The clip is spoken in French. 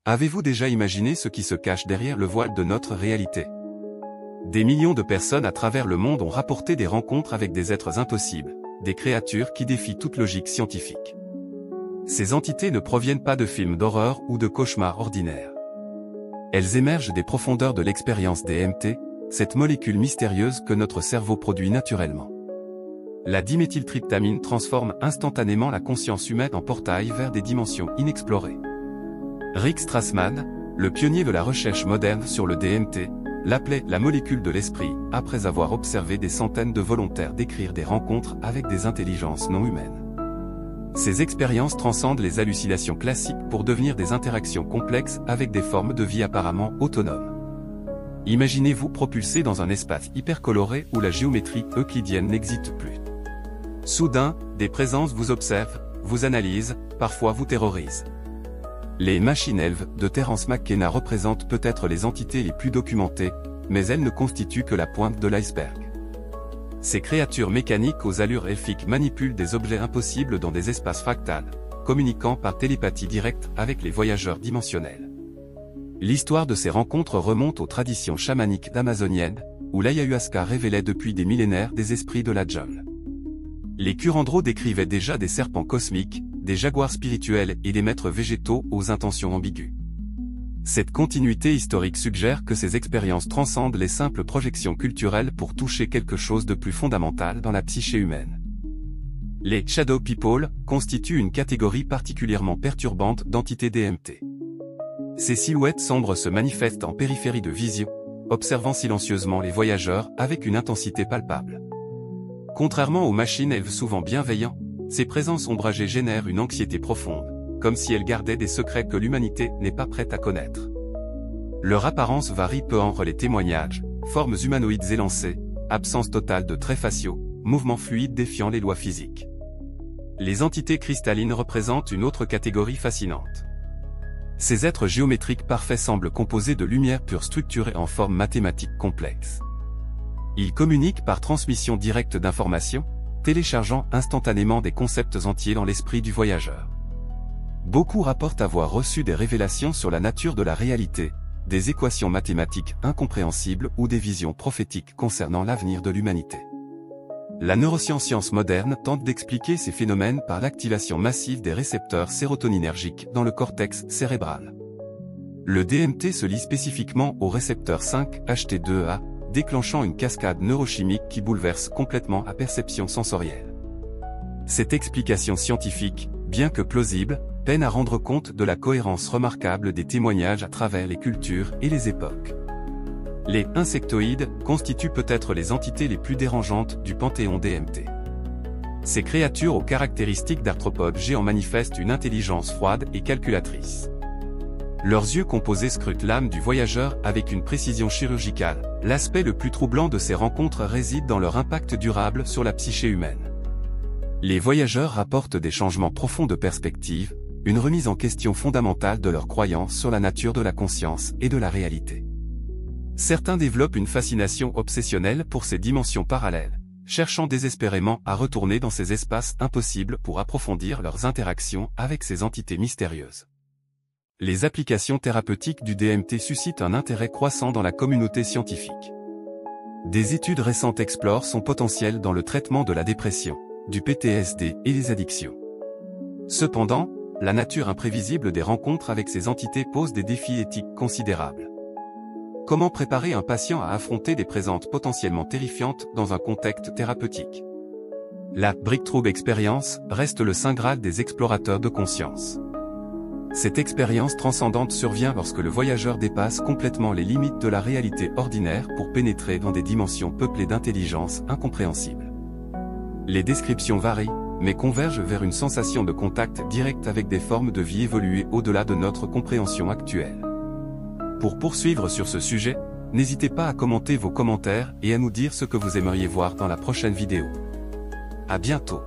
Avez-vous déjà imaginé ce qui se cache derrière le voile de notre réalité? Des millions de personnes à travers le monde ont rapporté des rencontres avec des êtres impossibles, des créatures qui défient toute logique scientifique. Ces entités ne proviennent pas de films d'horreur ou de cauchemars ordinaires. Elles émergent des profondeurs de l'expérience DMT, cette molécule mystérieuse que notre cerveau produit naturellement. La diméthyltryptamine transforme instantanément la conscience humaine en portail vers des dimensions inexplorées. Rick Strassman, le pionnier de la recherche moderne sur le DMT, l'appelait la molécule de l'esprit, après avoir observé des centaines de volontaires décrire des rencontres avec des intelligences non humaines. Ces expériences transcendent les hallucinations classiques pour devenir des interactions complexes avec des formes de vie apparemment autonomes. Imaginez-vous propulsé dans un espace hyper coloré où la géométrie euclidienne n'existe plus. Soudain, des présences vous observent, vous analysent, parfois vous terrorisent. Les Machine Elves de Terence McKenna représentent peut-être les entités les plus documentées, mais elles ne constituent que la pointe de l'iceberg. Ces créatures mécaniques aux allures elfiques manipulent des objets impossibles dans des espaces fractales, communiquant par télépathie directe avec les voyageurs dimensionnels. L'histoire de ces rencontres remonte aux traditions chamaniques amazoniennes, où l'ayahuasca révélait depuis des millénaires des esprits de la jungle. Les curandros décrivaient déjà des serpents cosmiques, des jaguars spirituels et des maîtres végétaux aux intentions ambiguës. Cette continuité historique suggère que ces expériences transcendent les simples projections culturelles pour toucher quelque chose de plus fondamental dans la psyché humaine. Les Shadow People constituent une catégorie particulièrement perturbante d'entités DMT. Ces silhouettes sombres se manifestent en périphérie de vision, observant silencieusement les voyageurs avec une intensité palpable. Contrairement aux machines elfes souvent bienveillants, ces présences ombragées génèrent une anxiété profonde, comme si elles gardaient des secrets que l'humanité n'est pas prête à connaître. Leur apparence varie peu entre les témoignages, formes humanoïdes élancées, absence totale de traits faciaux, mouvements fluides défiant les lois physiques. Les entités cristallines représentent une autre catégorie fascinante. Ces êtres géométriques parfaits semblent composés de lumière pure structurée en forme mathématique complexe. Ils communiquent par transmission directe d'informations, téléchargeant instantanément des concepts entiers dans l'esprit du voyageur. Beaucoup rapportent avoir reçu des révélations sur la nature de la réalité, des équations mathématiques incompréhensibles ou des visions prophétiques concernant l'avenir de l'humanité. La neuroscience moderne tente d'expliquer ces phénomènes par l'activation massive des récepteurs sérotoninergiques dans le cortex cérébral. Le DMT se lie spécifiquement au récepteur 5-HT2A, déclenchant une cascade neurochimique qui bouleverse complètement la perception sensorielle. Cette explication scientifique, bien que plausible, peine à rendre compte de la cohérence remarquable des témoignages à travers les cultures et les époques. Les insectoïdes constituent peut-être les entités les plus dérangeantes du panthéon DMT. Ces créatures aux caractéristiques d'arthropodes géants manifestent une intelligence froide et calculatrice. Leurs yeux composés scrutent l'âme du voyageur avec une précision chirurgicale. L'aspect le plus troublant de ces rencontres réside dans leur impact durable sur la psyché humaine. Les voyageurs rapportent des changements profonds de perspective, une remise en question fondamentale de leurs croyances sur la nature de la conscience et de la réalité. Certains développent une fascination obsessionnelle pour ces dimensions parallèles, cherchant désespérément à retourner dans ces espaces impossibles pour approfondir leurs interactions avec ces entités mystérieuses. Les applications thérapeutiques du DMT suscitent un intérêt croissant dans la communauté scientifique. Des études récentes explorent son potentiel dans le traitement de la dépression, du PTSD et les addictions. Cependant, la nature imprévisible des rencontres avec ces entités pose des défis éthiques considérables. Comment préparer un patient à affronter des présences potentiellement terrifiantes dans un contexte thérapeutique? La Breakthrough Experience reste le saint graal des explorateurs de conscience. Cette expérience transcendante survient lorsque le voyageur dépasse complètement les limites de la réalité ordinaire pour pénétrer dans des dimensions peuplées d'intelligence incompréhensibles. Les descriptions varient, mais convergent vers une sensation de contact direct avec des formes de vie évoluées au-delà de notre compréhension actuelle. Pour poursuivre sur ce sujet, n'hésitez pas à commenter vos commentaires et à nous dire ce que vous aimeriez voir dans la prochaine vidéo. À bientôt.